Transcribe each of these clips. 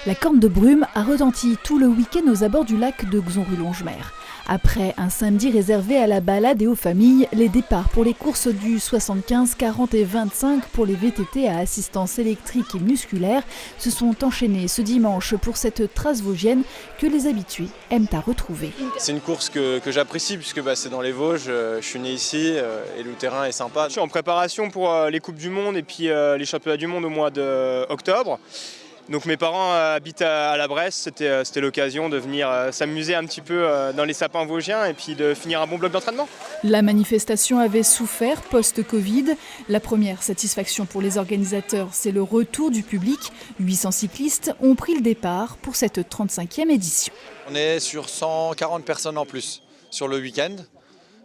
La corne de brume a retenti tout le week-end aux abords du lac de Xonrues-Longemer. Après un samedi réservé à la balade et aux familles, les départs pour les courses du 75, 40 et 25 pour les VTT à assistance électrique et musculaire se sont enchaînés ce dimanche pour cette trace vosgienne que les habitués aiment à retrouver. C'est une course que j'apprécie puisque c'est dans les Vosges, je suis né ici et le terrain est sympa. Je suis en préparation pour les Coupes du Monde et puis les Championnats du Monde au mois d'octobre. Donc mes parents habitent à la Bresse, c'était l'occasion de venir s'amuser un petit peu dans les sapins vosgiens et puis de finir un bon bloc d'entraînement. La manifestation avait souffert post-Covid. La première satisfaction pour les organisateurs, c'est le retour du public. 800 cyclistes ont pris le départ pour cette 35e édition. On est sur 140 personnes en plus sur le week-end.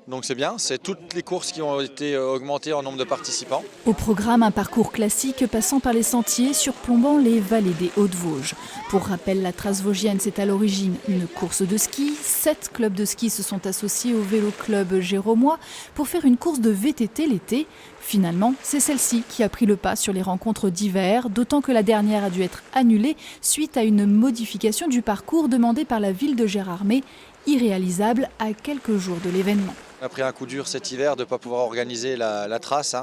Donc c'est bien, c'est toutes les courses qui ont été augmentées en nombre de participants. Au programme, un parcours classique passant par les sentiers surplombant les vallées des Hauts-de-Vosges. Pour rappel, la trace vosgienne, c'est à l'origine une course de ski. 7 clubs de ski se sont associés au vélo club géromois pour faire une course de VTT l'été. Finalement, c'est celle-ci qui a pris le pas sur les rencontres d'hiver, d'autant que la dernière a dû être annulée suite à une modification du parcours demandée par la ville de Gérardmer, irréalisable à quelques jours de l'événement. On a pris un coup dur cet hiver de ne pas pouvoir organiser la trace,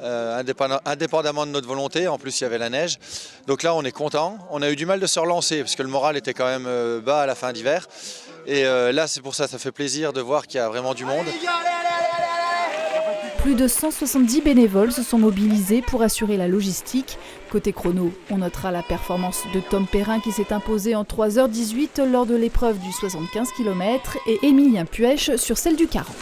indépendamment de notre volonté. En plus, il y avait la neige. Donc là, on est content. On a eu du mal de se relancer parce que le moral était quand même bas à la fin d'hiver. Et là, c'est pour ça fait plaisir de voir qu'il y a vraiment du monde. Plus de 170 bénévoles se sont mobilisés pour assurer la logistique. Côté chrono, on notera la performance de Tom Perrin qui s'est imposé en 3h18 lors de l'épreuve du 75 km et Émilien Puech sur celle du 40.